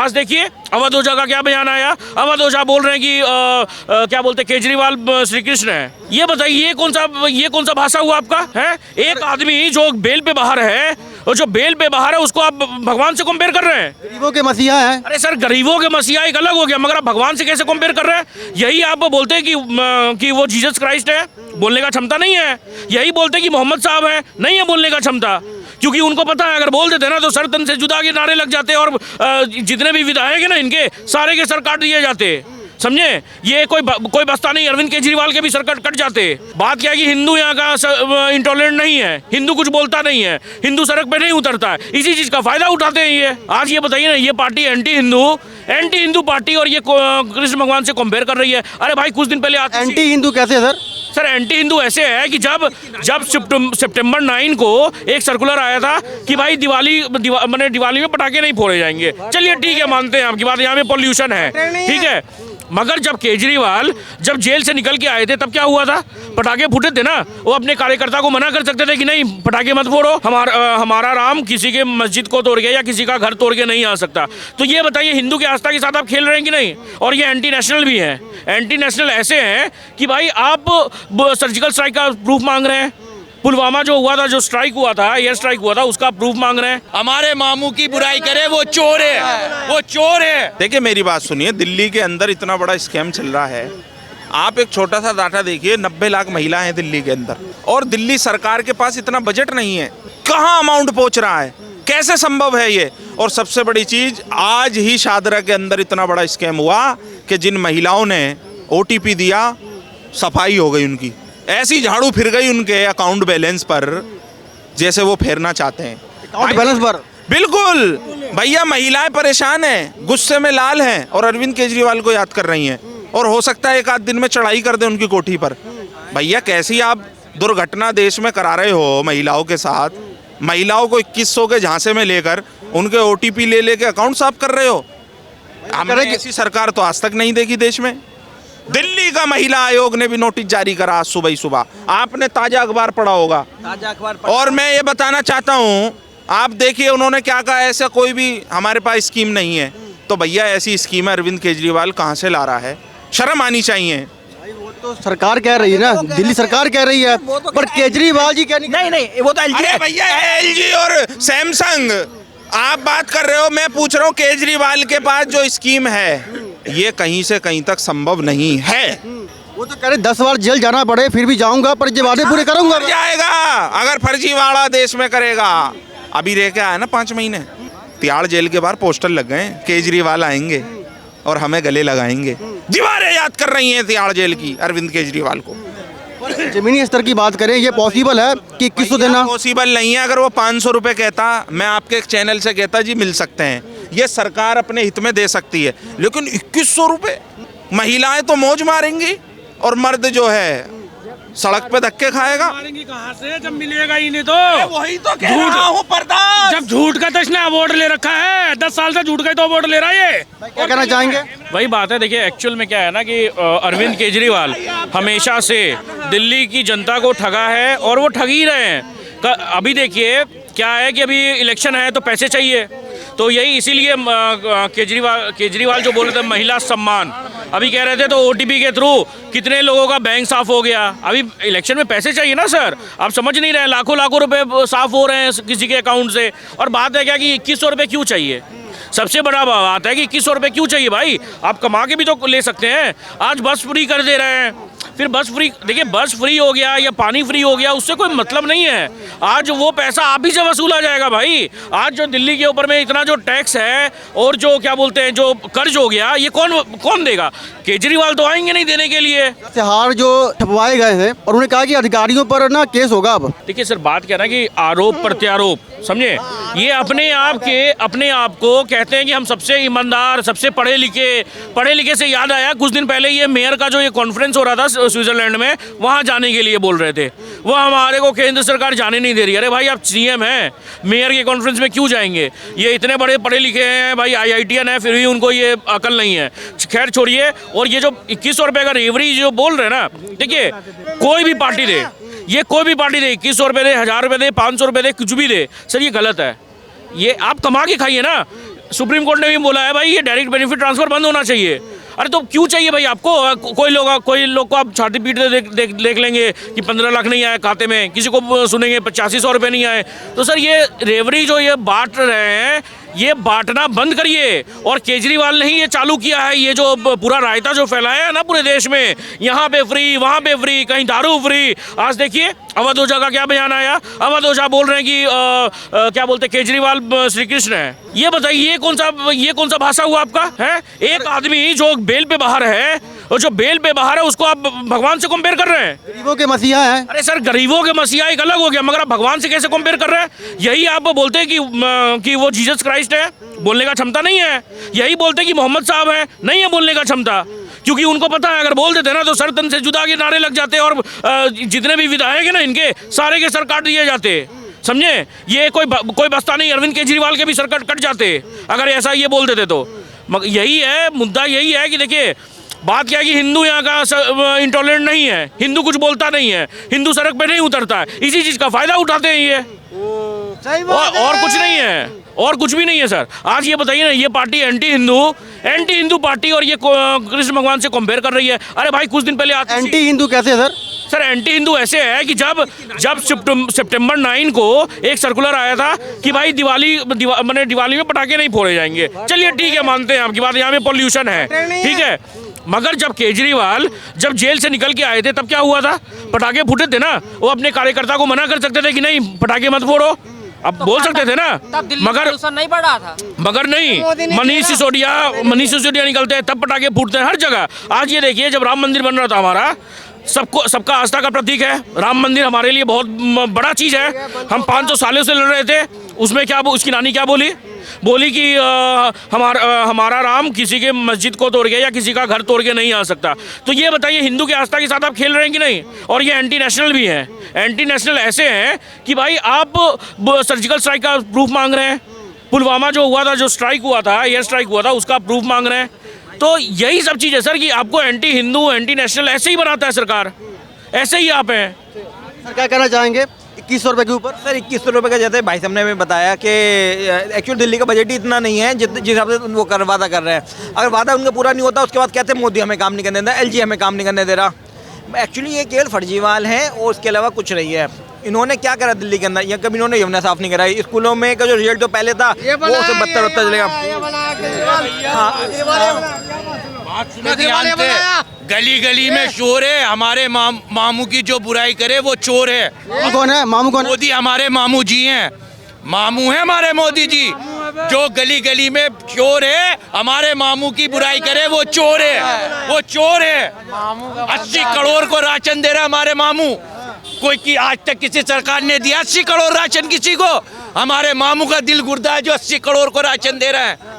आज देखिए अवध ओझा का क्या बयान आया। अवध ओझा बोल रहे हैं कि क्या बोलते हैं, केजरीवाल श्री कृष्ण है। ये बताइए ये कौन सा भाषा हुआ आपका है? एक आदमी जो बेल पे बाहर है और जो बेल पे बाहर है उसको आप भगवान से कंपेयर कर रहे हैं? गरीबों के मसीहा हैं। अरे सर, गरीबों के मसीहा एक अलग हो गया, मगर आप भगवान से कैसे कंपेयर कर रहे हैं? यही आप बोलते हैं कि वो जीसस क्राइस्ट है, बोलने का क्षमता नहीं है। यही बोलते हैं कि मोहम्मद साहब है, नहीं है बोलने का क्षमता, क्योंकि उनको पता है अगर बोल देते ना तो सर तन से जुदा के नारे लग जाते और जितने भी विधायक है ना इनके सारे के सर काट दिए जाते। समझे? ये कोई बस्ता नहीं, अरविंद केजरीवाल के भी सर कट जाते। बात क्या है कि हिंदू यहाँ का इंटॉलरेंट नहीं है, हिंदू कुछ बोलता नहीं है, हिंदू सड़क पे नहीं उतरता है, इसी चीज का फायदा उठाते हैं ये। आज ये बताइए ना, ये पार्टी एंटी हिंदू पार्टी और ये कृष्ण भगवान से कंपेयर कर रही है। अरे भाई कुछ दिन पहले एंटी हिंदू कैसे सर? सर एंटी हिंदू ऐसे है कि जब सितंबर 9 को एक सर्कुलर आया था कि भाई दिवाली में पटाखे नहीं फोड़े जाएंगे। चलिए ठीक है, मानते हैं आपकी बात, यहाँ पे पॉल्यूशन है, ठीक है। मगर जब केजरीवाल जब जेल से निकल के आए थे तब क्या हुआ था? पटाखे फूटे थे ना। वो अपने कार्यकर्ता को मना कर सकते थे कि नहीं पटाखे मत फोड़ो, हमारा राम किसी के मस्जिद को तोड़ के या किसी का घर तोड़ के नहीं आ सकता। तो ये बताइए, हिंदू की आस्था के साथ आप खेल रहे हैं कि नहीं? और ये एंटी नेशनल भी है। एंटी नेशनल ऐसे हैं कि भाई आप सर्जिकल स्ट्राइक का प्रूफ मांग रहे हैं। पुलवामा जो हुआ था, जो स्ट्राइक हुआ था, एयर स्ट्राइक हुआ था, उसका प्रूफ मांग रहे हैं। हमारे मामू की बुराई करे, वो चोर है, वो चोर है। देखिए मेरी बात सुनिए, दिल्ली के अंदर इतना बड़ा स्कैम चल रहा है। आप एक छोटा सा डाटा देखिए, 90 लाख महिला हैं दिल्ली के अंदर, और दिल्ली सरकार के पास इतना बजट नहीं है। कहाँ अमाउंट पहुंच रहा है? कैसे संभव है ये? और सबसे बड़ी चीज, आज ही शादरा के अंदर इतना बड़ा स्कैम हुआ कि जिन महिलाओं ने OTP दिया, सफाई हो गई उनकी, ऐसी झाड़ू फिर गई उनके अकाउंट बैलेंस पर जैसे वो फेरना चाहते हैं। अकाउंट बैलेंस पर बिल्कुल भैया, महिलाएं परेशान हैं, गुस्से में लाल हैं और अरविंद केजरीवाल को याद कर रही हैं, और हो सकता है एक आध दिन में चढ़ाई कर दे उनकी कोठी पर। भैया कैसी आप दुर्घटना देश में करा रहे हो महिलाओं के साथ। महिलाओं को 2100 के झांसे में लेकर उनके OTP ले लेके अकाउंट साफ कर रहे हो। हमने ऐसी सरकार तो आज तक नहीं देखी देश में। दिल्ली का महिला आयोग ने भी नोटिस जारी करा आज सुबह ही सुबह, आपने ताजा अखबार पढ़ा होगा। ताजा अखबार और मैं ये बताना चाहता हूँ, आप देखिए उन्होंने क्या कहा, ऐसा कोई भी हमारे पास स्कीम नहीं है। तो भैया ऐसी स्कीम अरविंद केजरीवाल कहाँ से ला रहा है? शर्म आनी चाहिए। वो तो सरकार कह रही है ना, दिल्ली सरकार कह रही है, पर केजरीवाल जी कह नहीं, वो तो अरे भैया LG और सैमसंग आप बात कर रहे हो, मैं पूछ रहा हूँ केजरीवाल के पास जो स्कीम है ये कहीं से कहीं तक संभव नहीं है। वो तो कह रहे 10 बार जेल जाना पड़े फिर भी जाऊंगा, पर ये वादे पूरे करूंगा। जाएगा अगर फर्जीवाड़ा देश में करेगा। अभी रह के आया ना 5 महीने, तिहाड़ जेल के बाहर पोस्टर लग गए, केजरीवाल आएंगे और हमें गले लगाएंगे। दीवारें याद कर रही हैं तिहाड़ जेल की अरविंद केजरीवाल को। जमीनी स्तर की बात करें, ये पॉसिबल है कि 2100 देना? पॉसिबल नहीं है। अगर वो 500 रुपये कहता, मैं आपके एक चैनल से कहता जी मिल सकते हैं, ये सरकार अपने हित में दे सकती है, लेकिन 2100 रुपये महिलाएं तो मौज मारेंगी और मर्द जो है सड़क पे धक्के खाएगा। मारेंगी कहाँ से जब मिलेगा ही नहीं? तो वही तो कह रहा हूं, प्रताप। जब झूठ का तश्ना अवार्ड ले रखा है, 10 साल से झूठ का ही तो अवार्ड ले रहा है ये। क्या कहना चाहेंगे? वही बात है, देखिए एक्चुअल में क्या है ना कि अरविंद केजरीवाल हमेशा से दिल्ली की जनता को ठगा है और वो ठग ही रहे हैं। अभी देखिए क्या है कि अभी इलेक्शन है तो पैसे चाहिए, तो यही इसीलिए केजरीवाल जो बोल रहे थे महिला सम्मान, अभी कह रहे थे तो OTP के थ्रू कितने लोगों का बैंक साफ हो गया। अभी इलेक्शन में पैसे चाहिए ना सर, आप समझ नहीं रहे, लाखों रुपए साफ हो रहे हैं किसी के अकाउंट से। और बात है क्या कि 2100 रुपये क्यों चाहिए? सबसे बड़ा बात है कि 2100 रुपये क्यों चाहिए भाई? आप कमा के भी तो ले सकते हैं। आज बस फ्री कर दे रहे हैं, फिर बस फ्री, देखिए बस फ्री हो गया या पानी फ्री हो गया, उससे कोई मतलब नहीं है। आज वो पैसा आप ही से वसूला जाएगा भाई। आज जो दिल्ली के ऊपर में इतना जो टैक्स है और जो क्या बोलते हैं जो कर्ज हो गया, ये कौन देगा? केजरीवाल तो आएंगे नहीं देने के लिए। इश्तेहार जो छपवाए गए हैं और उन्होंने कहा कि अधिकारियों पर ना केस होगा। अब देखिए सर, बात क्या है ना कि आरोप प्रत्यारोप, समझे, ये अपने आप को कहते हैं कि हम सबसे ईमानदार, सबसे पढ़े लिखे से याद आया कुछ दिन पहले ये मेयर का जो ये कॉन्फ्रेंस हो रहा था स्विट्जरलैंड में, वहाँ जाने के लिए बोल रहे थे। वो हमारे को केंद्र सरकार जाने नहीं दे रही। अरे भाई आप CM हैं, मेयर के कॉन्फ्रेंस में क्यों जाएंगे? ये इतने बड़े पढ़े लिखे हैं भाई, IITian है, फिर भी उनको ये अकल नहीं है। खैर छोड़िए। और ये जो 2100 रुपये का रेवरी जो बोल रहे हैं ना, देखिए कोई भी पार्टी दे, ये कोई भी पार्टी दे, 2100 रुपये दे, 1000 रुपये दे, 500 रुपये दे, कुछ भी दे, सर ये गलत है। ये आप कमा के खाइए ना। सुप्रीम कोर्ट ने भी बोला है भाई ये डायरेक्ट बेनिफिट ट्रांसफर बंद होना चाहिए। अरे तो क्यों चाहिए भाई आपको? कोई लोग को आप छाती पीटते देख लेंगे कि 15 लाख नहीं आए खाते में, किसी को सुनेंगे 8500 रुपये नहीं आए। तो सर ये रेवड़ी जो ये बांट रहे हैं, ये बांटना बंद करिए। और केजरीवाल ने ही ये चालू किया है, ये जो पूरा रायता जो फैलाया है ना पूरे देश में, यहाँ पे फ्री वहाँ पे फ्री, कहीं दारू फ्री। आज देखिए अवध ओझा का क्या बयान आया, अवध ओझा बोल रहे हैं कि क्या बोलते केजरीवाल श्री कृष्ण है। ये बताइए ये कौन सा भाषा हुआ आपका है? एक आदमी जो बेल पे बाहर है और जो बेल पे बाहर है उसको आप भगवान से कंपेयर कर रहे हैं। गरीबों के मसीहा हैं। अरे सर गरीबों के मसीहा एक अलग हो गया, मगर आप भगवान से कैसे कंपेयर कर रहे हैं? यही आप बोलते हैं कि वो जीसस क्राइस्ट है, बोलने का क्षमता नहीं है। यही बोलते हैं कि मोहम्मद साहब है, नहीं है बोलने का क्षमता, क्योंकि उनको पता है अगर बोल देते ना तो सर तन से जुदा के नारे लग जाते और जितने भी विधायक है ना इनके सारे के सर काट दिए जाते, समझे? ये कोई बस्ता नहीं, अरविंद केजरीवाल के भी सर कट जाते अगर ऐसा ये बोल देते तो। यही है मुद्दा, यही है कि देखिए बात क्या है कि हिंदू यहाँ का इंटॉलरेंट नहीं है, हिंदू कुछ बोलता नहीं है, हिंदू सड़क पे नहीं उतरता है, इसी चीज़ का फायदा उठाते हैं ये। और कुछ नहीं है, और कुछ भी नहीं है सर। आज ये बताइए ना, ये पार्टी एंटी हिंदू पार्टी और ये कृष्ण भगवान से कंपेयर कर रही है। अरे भाई कुछ दिन पहले एंटी हिंदू कैसे है सर? एंटी हिंदू ऐसे है कि जब सितंबर 9 को एक सर्कुलर आया था कि भाई दिवाली में पटाखे नहीं फोड़े जाएंगे। चलिए ठीक है, मानते हैं आपकी बात, यहाँ में पॉल्यूशन है, ठीक है। मगर जब केजरीवाल जब जेल से निकल के आए थे तब क्या हुआ था? पटाखे फूटे थे ना, वो अपने कार्यकर्ता को मना कर सकते थे कि नहीं पटाखे मत फोड़ो, अब बोल सकते थे ना, मगर नहीं बढ़ा था। मगर नहीं, मनीष सिसोदिया निकलते हैं तब पटाखे फूटते हैं हर जगह। आज ये देखिए जब राम मंदिर बन रहा था हमारा, सबका आस्था का प्रतीक है राम मंदिर, हमारे लिए बहुत बड़ा चीज़ है। हम 500 सालों से लड़ रहे थे, उसमें क्या उसकी नानी क्या बोली कि हमारा राम किसी के मस्जिद को तोड़ के या किसी का घर तोड़ के नहीं आ सकता। तो ये बताइए हिंदू की आस्था के साथ आप खेल रहे हैं कि नहीं? और ये एंटी नेशनल भी हैं। एंटी नेशनल ऐसे हैं कि भाई आप सर्जिकल स्ट्राइक का प्रूफ मांग रहे हैं, पुलवामा जो हुआ था, जो स्ट्राइक हुआ था, एयर स्ट्राइक हुआ था, उसका प्रूफ मांग रहे हैं। तो यही सब चीज़ है सर कि आपको एंटी हिंदू एंटी नेशनल ऐसे ही बनाता है सरकार, ऐसे ही आप हैं। सर क्या कहना चाहेंगे 2100 रुपये के ऊपर? सर 2100 रुपये का, जैसे भाई साहब ने हमें बताया कि एक्चुअली दिल्ली का बजट ही इतना नहीं है जिस हिसाब से वो वादा कर रहे हैं। अगर वादा उनका पूरा नहीं होता उसके बाद कहते हैं मोदी हमें काम नहीं करने दे रहा, LG हमें काम नहीं करने दे रहा। एक्चुअली ये केवल फर्जीवाल हैं और उसके अलावा कुछ नहीं है। इन्होंने क्या करा दिल्ली के अंदर? या कभी इन्होंने यमुना साफ नहीं कराई, स्कूलों में का जो रिजल्ट जो पहले था वो उससे बदतर होता चलेगा। गली गली में शोर है, हमारे मामू की जो बुराई करे वो चोर है। कौन है मामू? कौन? मोदी हमारे मामू जी हैं, मामू है हमारे मोदी जी। जो गली गली में चोर है, हमारे मामू की बुराई करे वो चोर है, वो चोर है। 80 करोड़ को राशन दे रहा है हमारे मामू, कोई की आज तक किसी सरकार ने दिया 80 करोड़ राशन किसी को? हमारे मामू का दिल गुर्दा है जो 80 करोड़ को राशन दे रहा है।